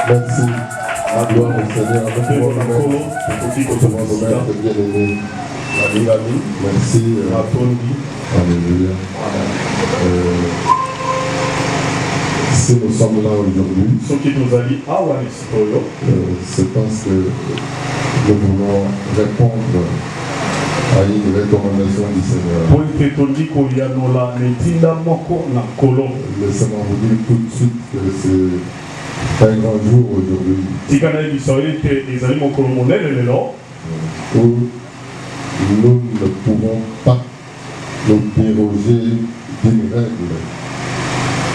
Merci. Gloire au Seigneur. Merci. Alléluia. Si nous sommes là aujourd'hui, c'est parce que nous voulons répondre à une recommandation du Seigneur. Laissez-moi vous dire tout de suite que c'est un grand jour aujourd'hui. Où nous ne pouvons pas nous déroger d'une règle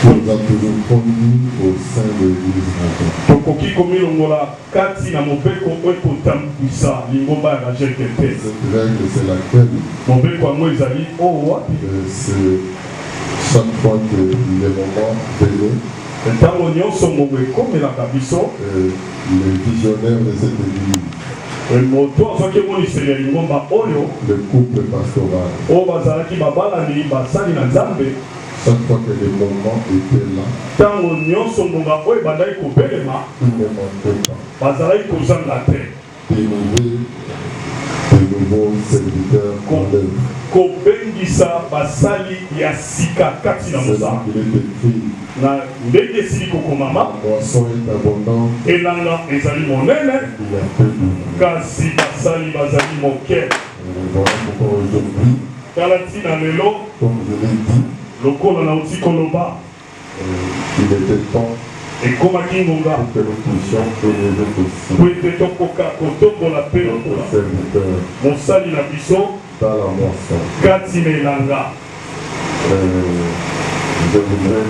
qui nous a toujours conduits au sein de l'Église. Cette règle, c'est laquelle c'est chaque fois que les moments viennent, les visionnaires de cette église, le couple pastoral, chaque fois que les moments étaient là, ils ne manquaient pas de nouveaux serviteurs en l'œuvre. C'est là qu'il est écrit, la moisson est abondante, il y a peu d'eau. Voilà pourquoi aujourd'hui, comme je l'ai dit, il était temps pour que nous puissions élever aussi notre serviteur dans la moisson. Je voudrais,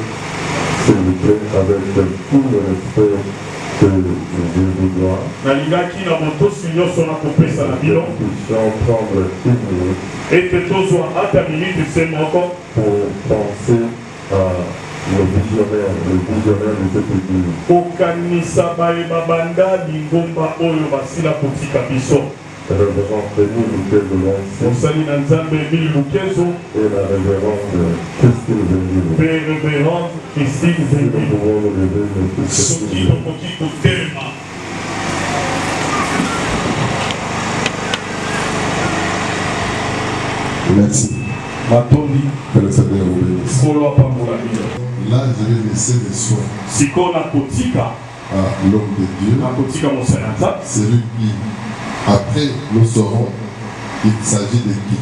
s'il vous plaît, avec tout le respect que je vous dois, que nous puissions prendre une minute pour penser à le visionnaire de cette église. Révérend Denis Luquez et la révérende Christine Zengilo. Nous pouvons nous lever Merci. Que le Seigneur vous bénisse. Là, je vais laisser les soins à l'homme de Dieu. Celui qui, après, nous saurons il s'agit de qui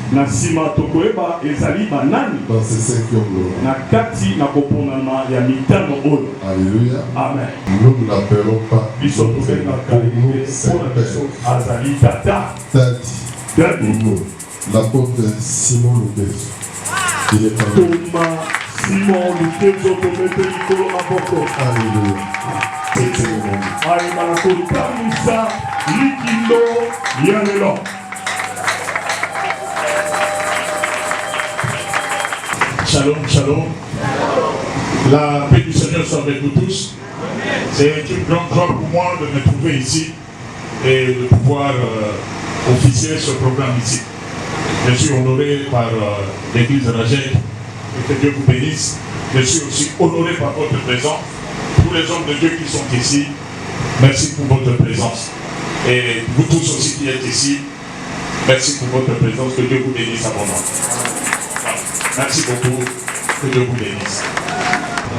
dans ces 5 hommes. Alléluia. Amen. Nous ne l'appelons pas notre Seigneur. Pour nous, c'est Tati. L'apôtre Simon Luquez. Il est parmi nous. Alléluia. Shalom, shalom. La paix du Seigneur soit avec vous tous. C'est une grande joie pour moi de me trouver ici et de pouvoir officier ce programme ici. Je suis honoré par l'église de Rajek et que Dieu vous bénisse. Je suis aussi honoré par votre présence. Tous les hommes de Dieu qui sont ici, merci pour votre présence. Et vous tous aussi qui êtes ici, merci pour votre présence. Que Dieu vous bénisse abondamment. Merci beaucoup. Que Dieu vous bénisse.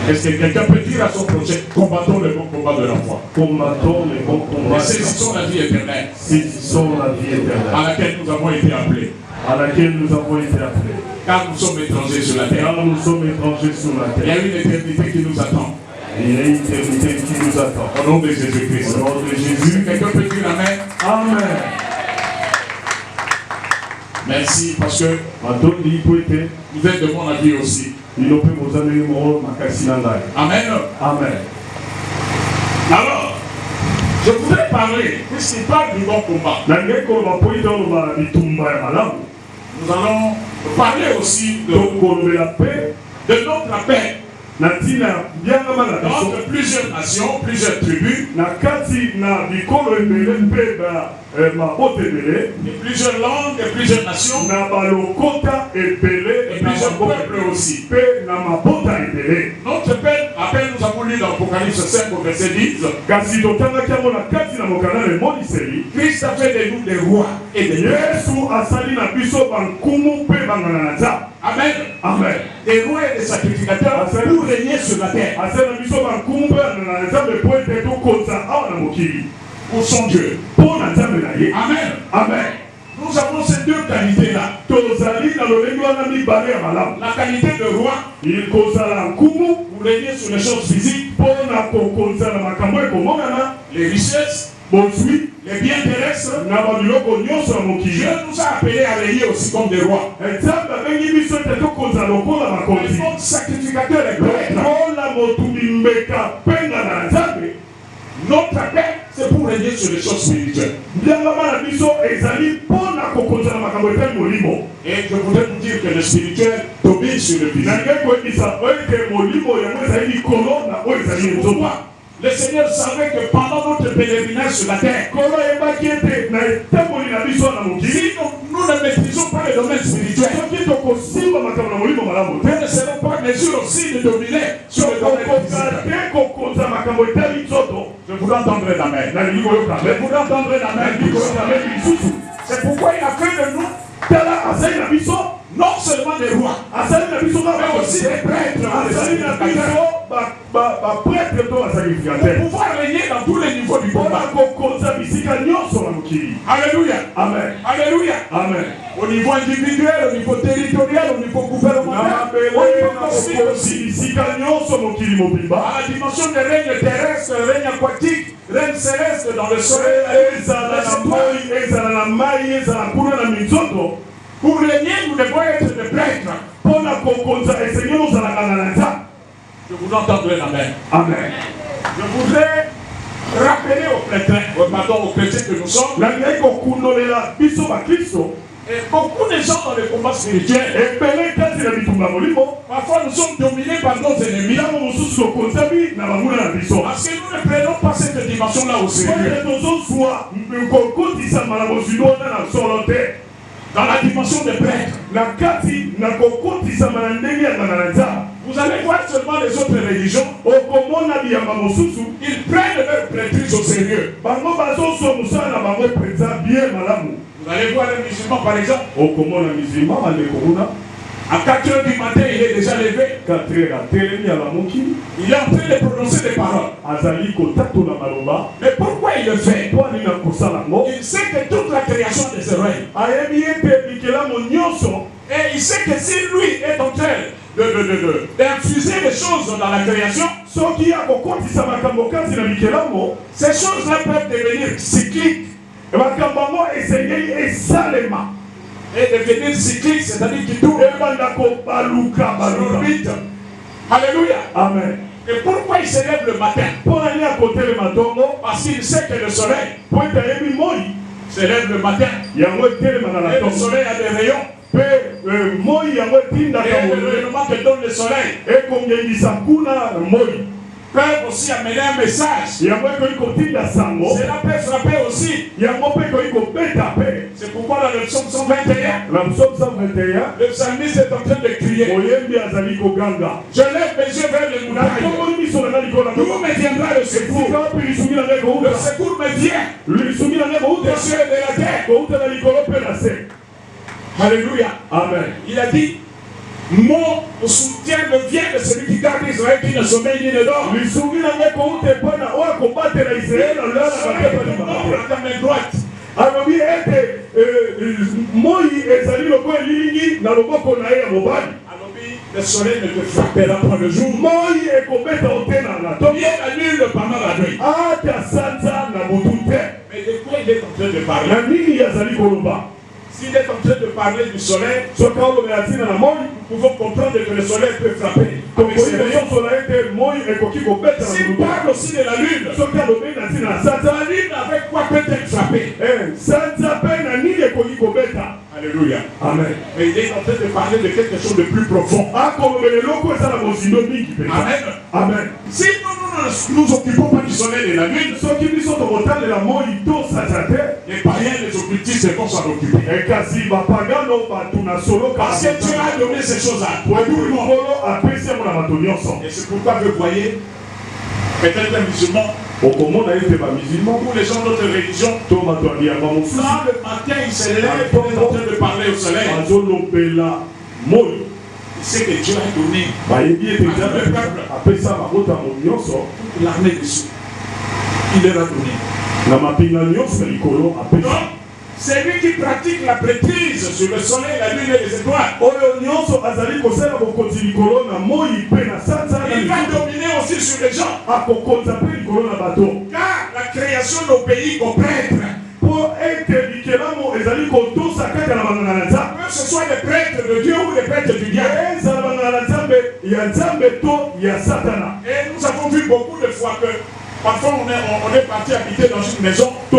Est-ce que quelqu'un peut dire à son projet, combattons le bon combat de la foi. Combattons le bon combat. Et saisissons la vie éternelle. Saisissons la vie éternelle. À laquelle nous avons été appelés. À laquelle nous avons été appelés. Car nous sommes étrangers sur la terre. Car nous sommes étrangers sur la terre. Il y a une éternité qui nous attend. Il y a une éternité qui nous attend. Au nom de Jésus-Christ. Au nom de Jésus. Quelqu'un peut dire Amen. Amen. Merci parce que vous êtes de mon avis aussi. Amen. Amen. Alors, je voudrais parler, puisqu'il parle du bon combat. Nous allons parler aussi de notre paix. Entre plusieurs nations, plusieurs tribus, et plusieurs langues, et plusieurs nations, et plusieurs peuples aussi. Notre appel, nous avons lu dans Apocalypse 5 au verset 10, Christ a fait de nous des rois et des Amen. Amen. Des rois et des sacrificateurs pour régner sur la terre. Pour son Dieu. Amen. Amen. Nous avons ces deux qualités-là. La qualité de roi, vous régnez sur les choses physiques, les richesses, les biens terrestres. Dieu nous a appelés à régner aussi comme des rois. Comme sacrificateur et prêtre. Notre appel, c'est pour régner sur les choses spirituelles. Et je voudrais vous dire que le spirituel domine sur le physique. Pourquoi? Le Seigneur savait que pendant notre pèlerinage sur la terre, si nous ne maîtrisons pas le domaine spirituel, nous ne serons pas en mesure aussi de dominer sur le domaine physique. Je voudrais entendre l'amen. Je voudrais entendre l'amen. C'est pourquoi il a fait de nous non seulement des rois, mais aussi des prêtres. Pour pouvoir régner dans tous les niveaux du combat. Alléluia. Amen. Alléluia. Amen. Au niveau individuel, au niveau territorial, au niveau gouvernemental, au niveau cosmique aussi. À la dimension des règnes terrestres, règne aquatique, règne céleste dans le soleil, pour régner, nous devons être des prêtres. Je voudrais entendre l'amen. Amen. Je voudrais rappeler aux chrétiens que nous sommes, et beaucoup de gens dans le combat spirituel, parfois nous sommes dominés par nos ennemis, parce que nous ne prenons pas cette dimension-là au sérieux. Dans la dimension des prêtres, vous allez voir seulement les autres religions, ils prennent leur prêtrise au sérieux. Vous allez voir les musulmans par exemple, à 4 h du matin il est déjà levé, il est en train de prononcer des paroles. Mais pourquoi il le fait? Il sait que toute la création de ce règne, et il sait que si lui est en train d'infuser des choses dans la création, ces choses-là peuvent devenir cycliques. Et devenir cyclique, c'est-à-dire qu'il tourne sur l'orbite. Alléluia. Amen. Et pourquoi il se lève le matin? Parce qu'il sait que le soleil se lève le matin. Et le soleil a des rayons. Et le rayonnement que donne le soleil peuvent aussi amener un message. Cela peut frapper aussi. C'est pourquoi dans le psaume 121, le psalmiste est en train de crier. Je lève mes yeux vers les montagnes. D'où me viendra le secours? Le secours me vient des cieux et de la terre. Alléluia. Amen. Il a dit, mon soutien me vient de celui qui garde Israël, qui ne sommeille ni ne dort. Le soleil dans mes droites. Le soleil ne te frappera pas le jour. Ni la nuit ne pendant la nuit. Mais de quoi il est en train de parler? S'il est en train de parler du soleil, nous pouvons comprendre que le soleil peut frapper. S'il parle aussi de la lune, la lune avec quoi peut-être frapper? Alléluia. Amen. Mais il est en train de parler de quelque chose de plus profond. Amen. Amen. Si nous nous occupons pas du soleil et de la lune, les païens, les occultistes vont s'en occuper. Parce que Dieu a donné ces choses à tout le monde. Et c'est pourquoi vous voyez, peut-être un musulman, au comment on a été musulman, ou les gens d'autres religions, Thomas doit dire à mon frère, quand le matin il se lève, il est en train de parler au soleil. Il sait que Dieu a donné à tout le peuple l'armée dessus. Il leur a donné. Donc, c'est lui qui pratique la prêtrise sur le soleil, la lune et les étoiles. Il va dominer aussi sur les gens. Car la création de nos pays aux prêtres, que ce soit des prêtres de Dieu ou des prêtres du diable. Et nous avons vu beaucoup de fois que parfois on est parti habiter dans une maison où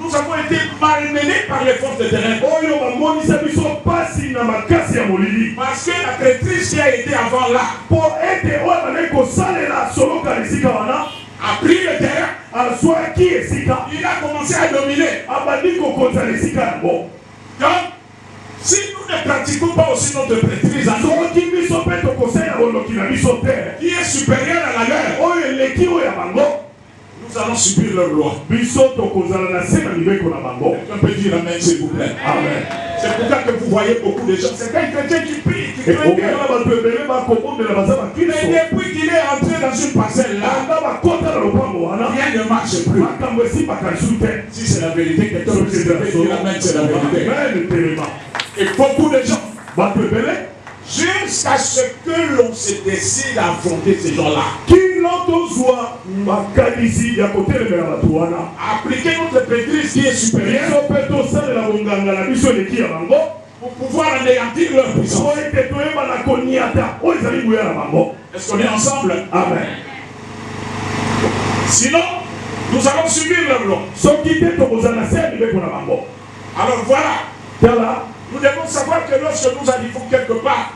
nous avons été malmenés par les forces de terrain. Parce que la prêtrise qui a été avant là a pris le terrain. Il a commencé à dominer. Donc, si nous ne pratiquons pas aussi notre prêtrise, qui est supérieure à la leur, nous allons subir leur loi. On peut dire amen, s'il vous plaît. Amen. C'est pour ça que vous voyez beaucoup de gens. C'est un chrétien qui prie, qui craint Dieu. Mais depuis qu'il est entré dans une parcelle là, rien ne marche plus. Si c'est la vérité, quelqu'un peut dire amen, c'est la vérité. Et beaucoup de gens, jusqu'à ce que l'on se décide à affronter ces gens-là, appliquer notre prêtrise qui est supérieure pour pouvoir anéantir leur puissance. Est-ce qu'on est ensemble? Amen. Sinon, nous allons subir leur loi. Alors voilà. Nous devons savoir que lorsque nous arrivons quelque part,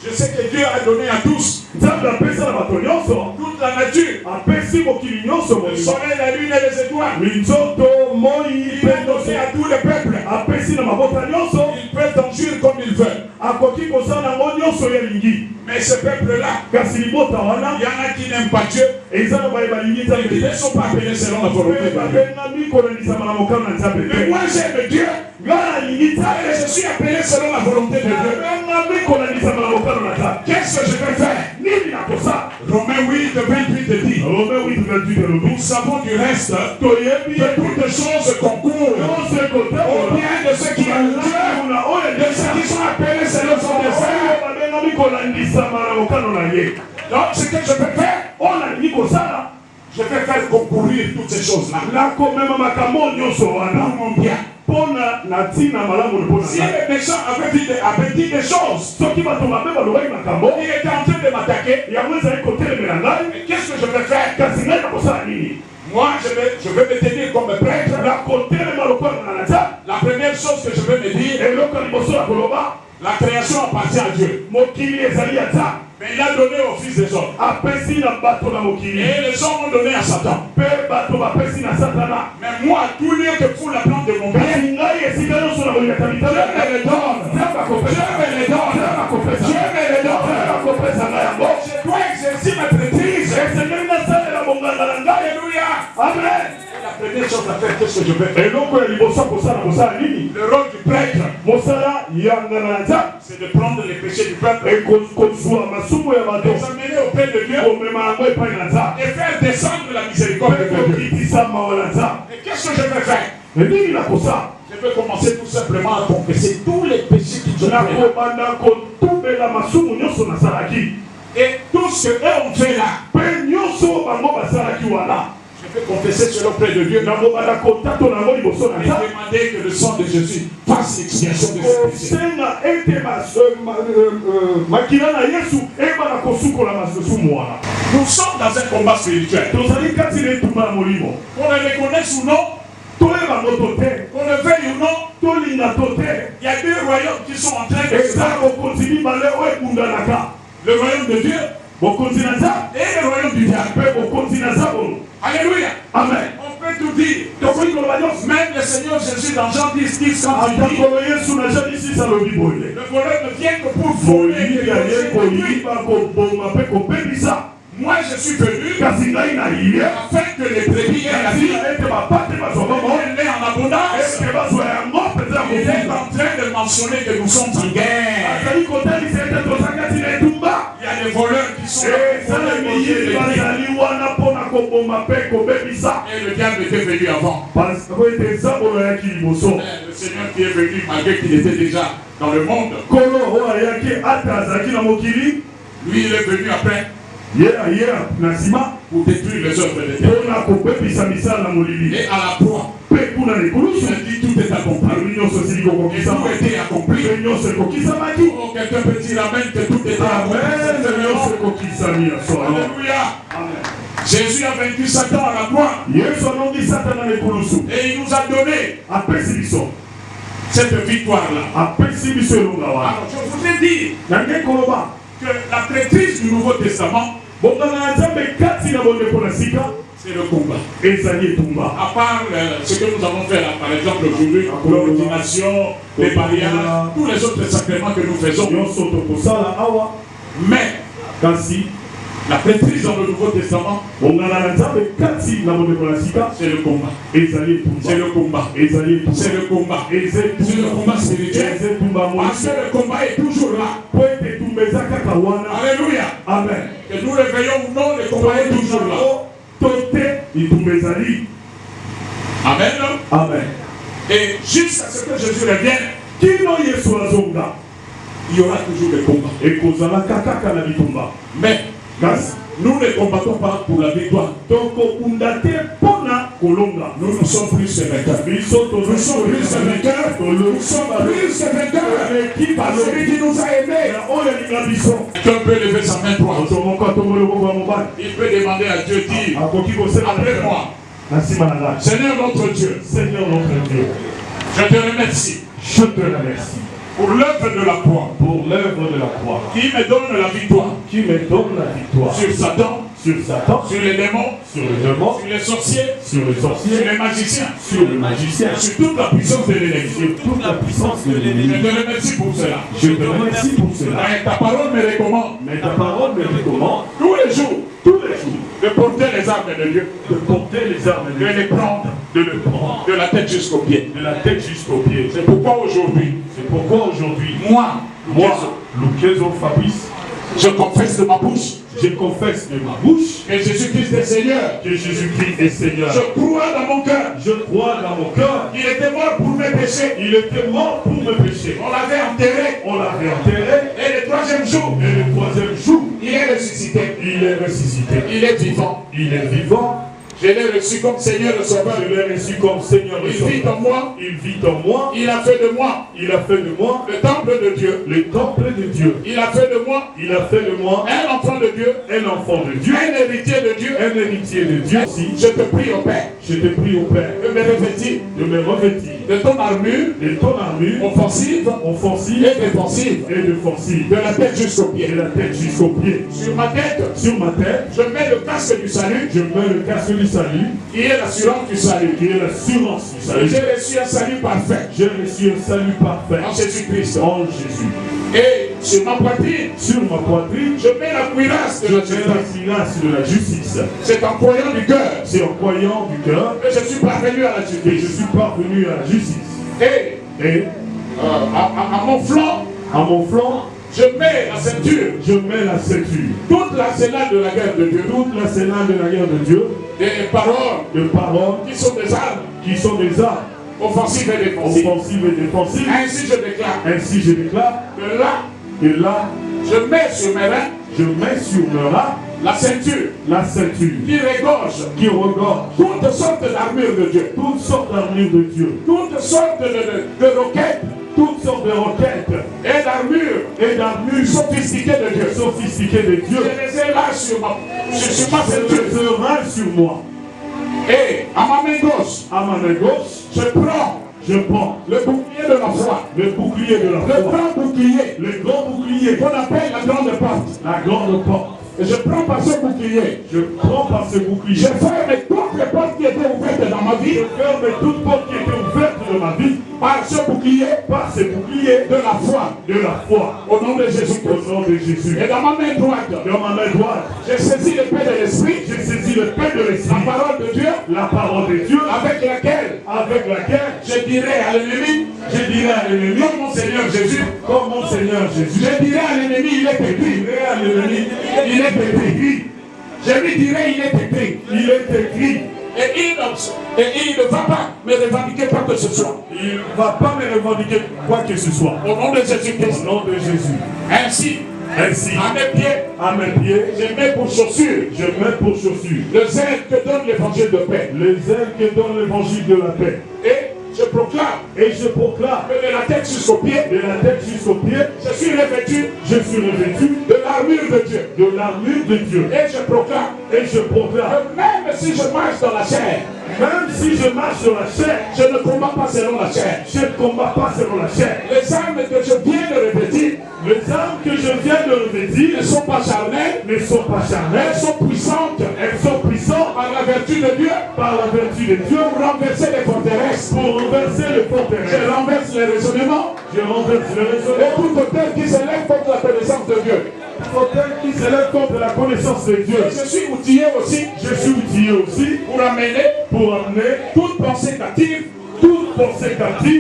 je sais que Dieu a donné à tous toute la nature, le soleil, la lune et les étoiles. Il a donné à tous les peuples. Ils peuvent en jouir comme ils veulent. Mais ce peuple-là, il y en a qui n'aiment pas Dieu et qui ne sont pas appelés selon la volonté de Dieu. Mais moi j'aime Dieu et je suis appelé selon la volonté de Dieu. Qu'est-ce que je vais faire? Romains 8, 28 dit, nous savons du reste que toutes choses concourent au bien de ceux qui aiment Dieu, de ceux qui sont appelés selon son dessein. Donc ce que je vais faire, je vais faire concourir toutes ces choses-là pour mon bien. Si les méchants avaient dit des choses, il était en train de m'attaquer. Qu'est-ce que je vais faire? Moi, je vais me tenir comme prêtre. La première chose que je vais me dire, la création appartient à Dieu. Mais il a donné au Fils des hommes. Et les hommes ont donné à Satan. Mais moi, tout lieu que fout la plante de mon père, je me les donne. Je me les donne. Je dois exercer ma prêtrise. Alléluia. Amen. La première chose à faire, qu'est-ce que je vais faire? Le rôle du prêtre, c'est de prendre les péchés du peuple, les amener auprès de Dieu et faire descendre la miséricorde de Dieu. Et qu'est-ce que je vais faire? Je vais commencer tout simplement à confesser tous les péchés qui sont et tout ce qu'eux ont fait là. Je vais confesser cela auprès de Dieu et demander que le sang de Jésus fasse l'expiation de ces péchés. Nous sommes dans un combat spirituel. Qu'on le reconnaisse ou non, qu'on le veuille ou non, il y a deux royaumes qui sont en train de se battre. Le royaume de Dieu et le royaume du diable. Alléluia. Amen. On peut tout dire. Même le Seigneur Jésus dans Jean Jean 10, quand il dit, le voleur ne vient que pour voler, moi je suis venu afin que les brebis aient la vie, elle est en abondance. Il est en train de mentionner que nous sommes en guerre. Il y a des voleurs qui sont là pour voler nos yeux, et le diable était venu avant. Mais le Seigneur qui est venu malgré qu'il était déjà dans le monde, lui il est venu après pour détruire les œuvres de Dieu. Et à la croix, il a dit tout est accompli. Et tout était accompli. Oh, quelqu'un peut dire amen que tout est accompli. Alléluia. Jésus a vaincu Satan à la croix. Et il nous a donné cette victoire-là. Alors je voudrais dire que la traîtrise du Nouveau Testament, c'est le combat. À part ce que nous avons fait là, par exemple aujourd'hui, l'ordination, les mariages, tous les autres sacrements que nous faisons. Mais la traîtrise dans le Nouveau Testament, c'est le combat. C'est le combat. C'est le combat. C'est le combat spirituel. Parce que le combat est toujours là. Alléluia. Amen. Que nous le veillons ou non, le combat est toujours là. Amen. Amen. Et jusqu'à ce que Jésus revienne, il y aura toujours des combats. Mais nous ne combattons pas pour la victoire. Nous sommes plus que vainqueurs. Nous sommes plus que vainqueurs. Nous sommes plus que vainqueurs. Par celui qui nous a aimés. Quelqu'un peut lever sa main droite. Il peut demander à Dieu, dire, après moi, Seigneur notre Dieu, je te remercie. Pour l'œuvre de la croix. Qui me donne la victoire. Sur Satan. Sur les démons. Sur les sorciers. Sur les magiciens. Sur toute la puissance de l'ennemi. Je te remercie pour cela. Et ta parole me recommande. Tous les jours. De porter les armes de Dieu. De les prendre. De la tête jusqu'aux pieds. C'est pourquoi aujourd'hui. Moi, Lukezo Fabrice, je confesse de ma bouche. Que Jésus-Christ est Seigneur. Je crois dans mon cœur. Il était mort pour mes péchés. On l'avait enterré. Et le troisième jour, il est ressuscité. Il est vivant. Je l'ai reçu comme Seigneur le Sauveur. Il vit en moi. Il a fait de moi. Le temple de Dieu. Il a fait de moi. Un enfant de Dieu. Un héritier de Dieu. Je te prie au Père. De me revêtir. De ton armure. Offensive. Et défensive. De la tête jusqu'aux pieds. Sur ma tête. Je mets le casque du salut. Qui est l'assurance du salut. J'ai reçu un salut parfait. En Jésus-Christ. Et sur ma poitrine, je mets la cuirasse de la justice. C'est en croyant du cœur. Que je suis parvenu à la justice. Et à mon flanc, je mets la ceinture. Toute l'arsenal de la guerre de Dieu. Des paroles. Qui sont des armes. Offensives et défensives. Ainsi je déclare. Que là, je mets sur mes reins. La ceinture. Qui regorge. Toutes sortes d'armures de Dieu. Toutes sortes de roquettes. Et d'armures sophistiquées de Dieu. Je les ai là sur ma ceinture. Et à ma main gauche, je prends le bouclier de la foi. Le grand bouclier qu'on appelle la grande porte. Et je prends par ce bouclier. Je ferme toutes les portes qui étaient ouvertes dans ma vie. de ma vie. Par ce bouclier. Par ce bouclier. De la foi. De la foi. Au nom de Jésus. Au nom de Jésus. Et dans ma main droite. Dans ma main droite. J'ai saisi l'épée de l'esprit. J'ai saisi l'épée de l'esprit. La parole de Dieu. La parole de Dieu. Avec laquelle. Je dirai à l'ennemi. Je dirai à l'ennemi. Comme mon Seigneur Jésus. Comme mon Seigneur Jésus. Je dirai à l'ennemi, il est écrit. Je dirai à l'ennemi, il est écrit. Je lui dirai, il est écrit. Il est écrit. Et il ne va pas me revendiquer quoi que ce soit. Il ne va pas me revendiquer quoi que ce soit. Au nom de Jésus-Christ. Au nom de Jésus. Ainsi, à mes pieds, je mets pour chaussures. Je mets pour chaussures. Le zèle que donne l'évangile de paix. Le zèle que donne l'évangile de la paix. Et je proclame que de la tête jusqu'aux pieds, je suis revêtu de l'armure de Dieu. Et je proclame que même si je marche dans la chair, je ne combats pas selon la chair. Les armes que je viens de revêtir, ne sont pas charnelles, elles sont puissantes, par la vertu de Dieu, pour renverser les forteresses. Je renverse les raisonnements. Et tout autel qui s'élève contre la connaissance de Dieu. Et je suis outillé aussi pour amener toute pensée captive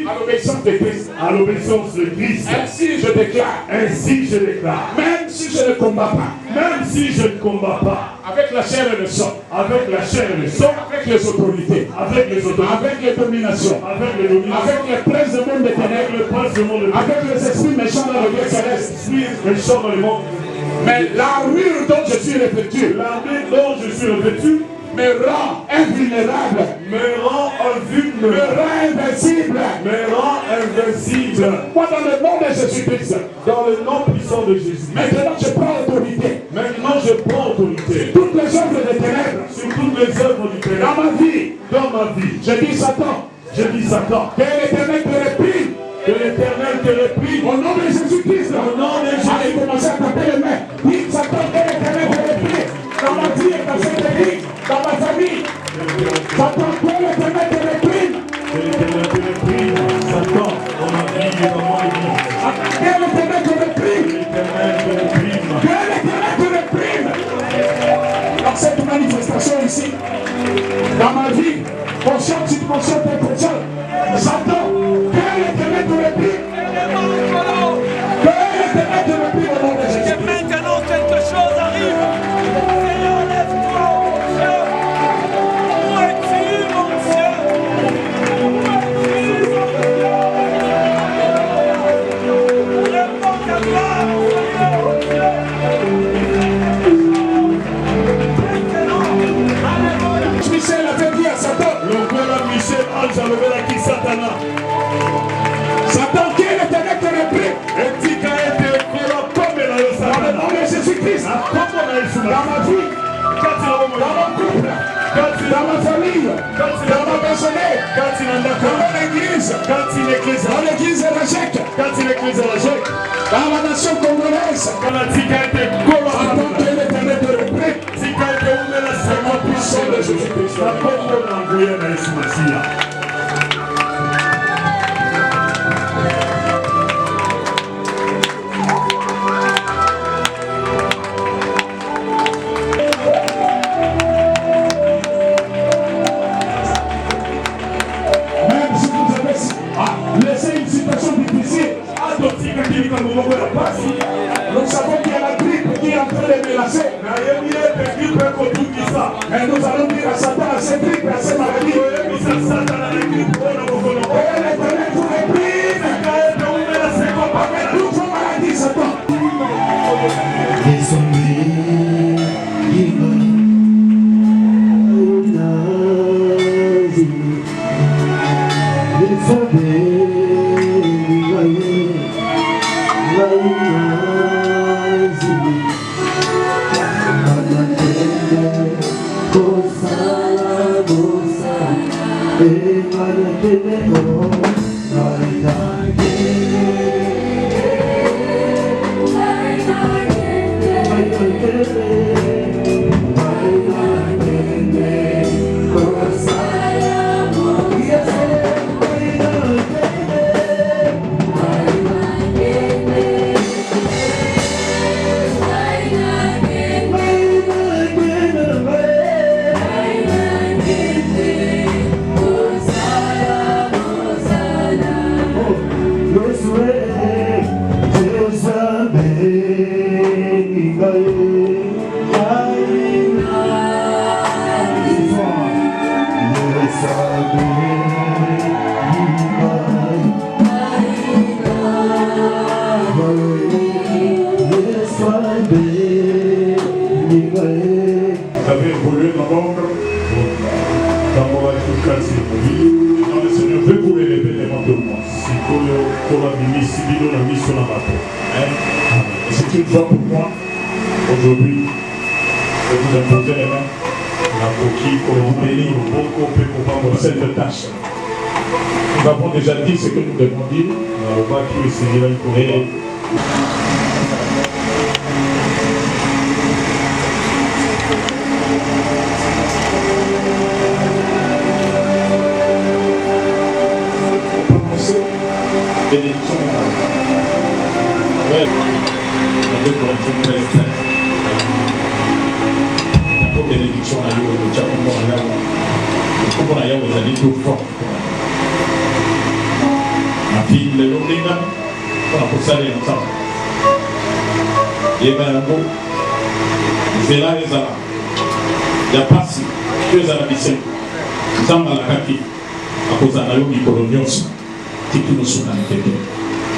à l'obéissance de Christ. Ainsi je déclare. Même si je ne combats pas. Avec la chair et le sang. Avec les autorités. Avec les dominations. Avec les princes du monde des ténèbres. Avec les esprits méchants dans le lieu céleste. Mais l'armure dont je suis revêtu me rend invulnérable, me rend invincible. Moi, dans le nom de Jésus-Christ, dans le nom puissant de Jésus, maintenant je prends autorité. Sur toutes les œuvres des ténèbres, dans ma vie, je dis Satan, que l'Éternel te réprime, au nom de Jésus-Christ. Allez commencer à taper les mains. Oui, Satan, que l'Éternel te réprime dans ma vie et dans cette église, dans ma famille. Satan, que l'Éternel te réprime. Satan, dans ma vie et dans mon église. Que l'Éternel te réprime. Que l'Éternel te réprime. Dans cette manifestation ici, dans ma vie, consciente, subconsciente, inconsciente, Satan, que l'Éternel te réprime. Que l'Éternel te réprime au nom de Jésus. Et maintenant quelque chose arrive. Seigneur, lève-toi, mon Dieu. Où es-tu, mon Dieu? Où es-tu, mon Dieu? Réponds ta gloire, Seigneur, mon Dieu. Michel avait dit à Satan, Satan, qui est l'Éternel te réprime. Dans le nom de Jésus-Christ, dans ma vie, dans mon couple, dans ma famille, dans ma maisonnée, dans l'église Rajek, dans la nation congolaise, Satan, qui est l'Éternel te réprime. C'est mon puissant de Jésus-Christ. Même si vous avez laissé une situation difficile, nous savons qu'il y a la grippe qui est en train de menacer. Et nous allons dire à Satan, à ces grippes, à ces maladies, l'Éternel vous réprime. Toutes vos maladies, Satan. It's a day, C'est une joie pour moi aujourd'hui de vous imposer les mains pour cette tâche. Nous avons déjà dit ce que nous devons dire. Bénédiction. Ouais. La bénédiction à vous, le Tchakombo à Yahoo. Le Kombo à Yahoo, vous allez tout fort. Ma fille, le Londinga, on a pour saluer ensemble. Et bien, Zéla et Zala. Il n'y a pas si, deux Arabiciens. Zamba la Kaki, à cause de la Yogi Colonios. Tiki no suna niteke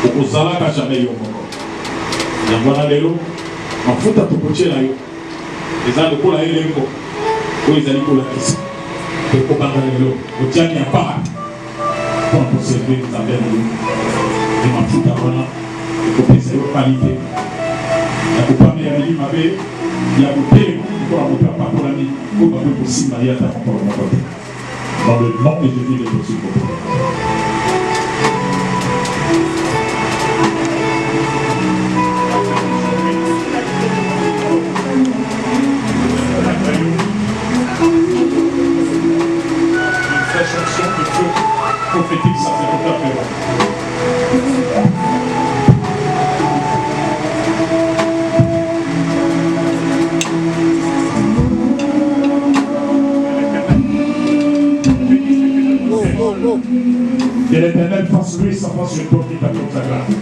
ukozala ka jamais yo moko yangwana lelo mafuta tukochela yo ezali kola elengo ko ezali kola kisi ko banga lelo otiani ya para pour conserver les affaires de mafuta wana ko pesa yo qualité ya kupame ya milima be ya butele ko la muta pa pour la ni ko ba ko simba ya ta ko na ko dans le nom de Jésus de possible. Chanson de feu prophétique, ça c'est tout à fait vrai. Que l'Éternel fasse lui sa face sur toi qui t'accorde sa grâce.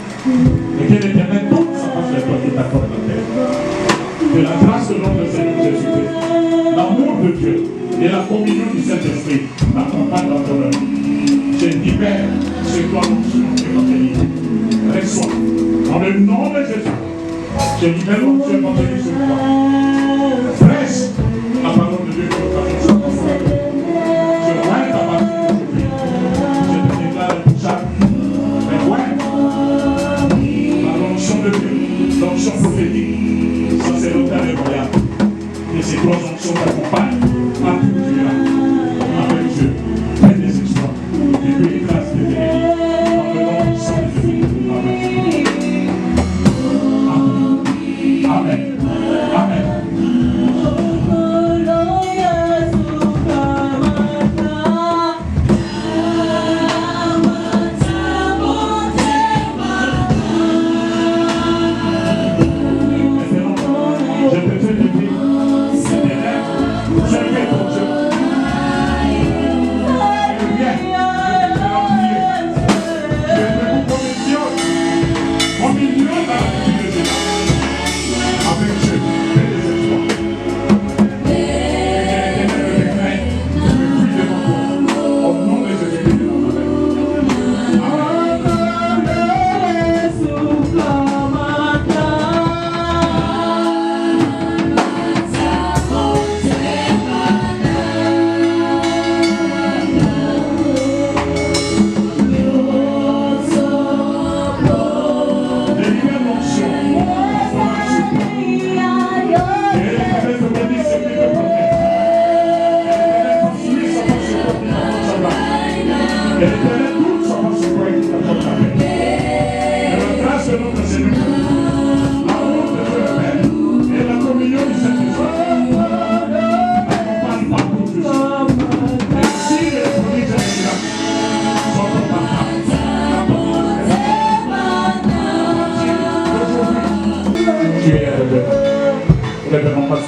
Et que l'Éternel toute sa face sur toi qui t'accorde la terre. Que la grâce de notre Seigneur Jésus-Christ, l'amour de Dieu et la communion du Saint-Esprit m'accompagnent dans ton œuvre. Je libère sur toi l'onction et l'évangélisme. Reçois. Dans le nom de Jésus, je libère l'onction et l'évangélisme sur toi. Prêche la parole de Dieu que nous avons sur toi. Je vois ta partie aujourd'hui. Je te déclare le chaque. Mais ouais, par l'onction de Dieu, l'onction prophétique, sacerdotal et royal. Et ces trois onctions t'accompagnent. Avec Dieu, fais des exploits, et que les grâces de bénédicts, dans le nom du sang de Jésus. Amen. Amen. Amen. Je te fais du bien.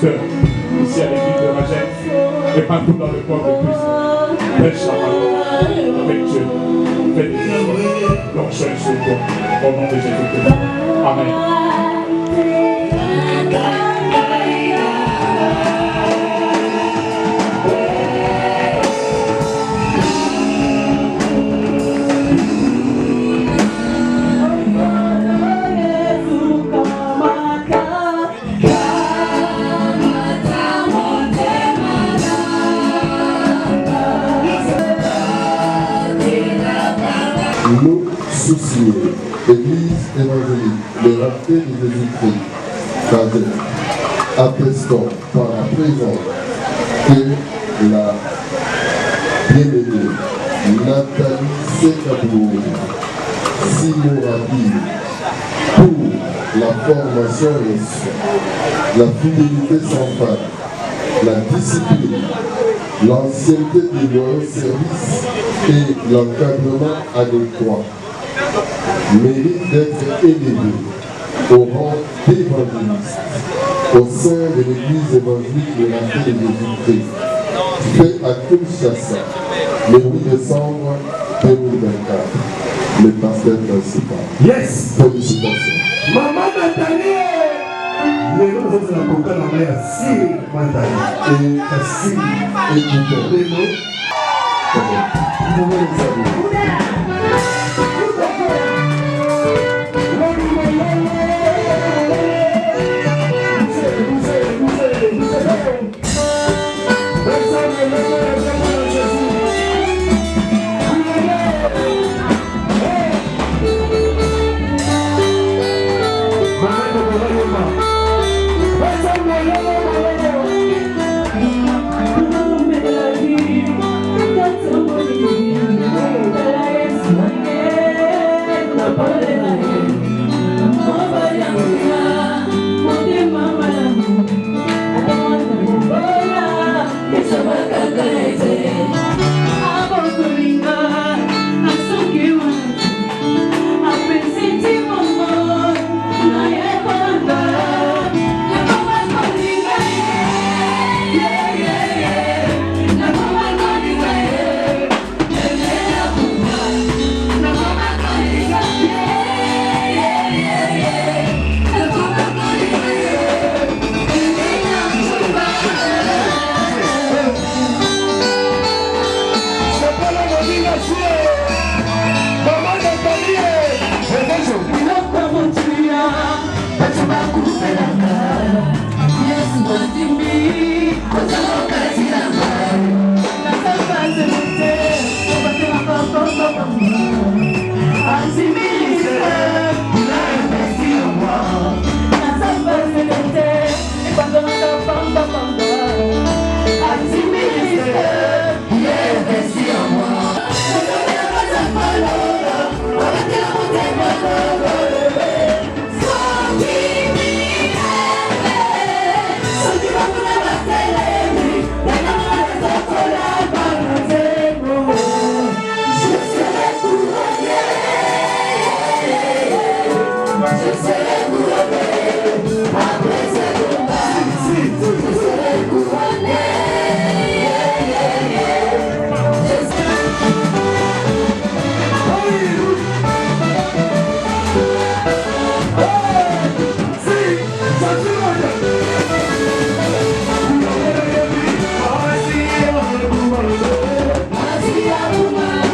Ici à l'église de Magène et partout dans le corps de Christ. Prêche la parole avec Dieu. Fais des œuvres. L'onction est sur toi. Au nom de Jésus-Christ. Amen. Luke sous-signé Église évangélique, les rachetés de Jésus-Christ, Cadet, attestant par la présence que la bien-aimée Nathalie Sekabou, Simon Rapide, pour la formation et les soins, la fidélité sans faille, la discipline, l'ancienneté des loyaux services et l'encadrement adéquat, mérite d'être élevé au rang d'évangéliste au sein de l'Église évangélique de la paix de Jésus-Christ, fait à Kinshasa, le 8 décembre 2024. Le pasteur principal. Yes! Félicitations. Maman Nathalie! Les gens sont la coca la mère si Nathalie. Et si écoutez. les mots. Vous pouvez les saluer.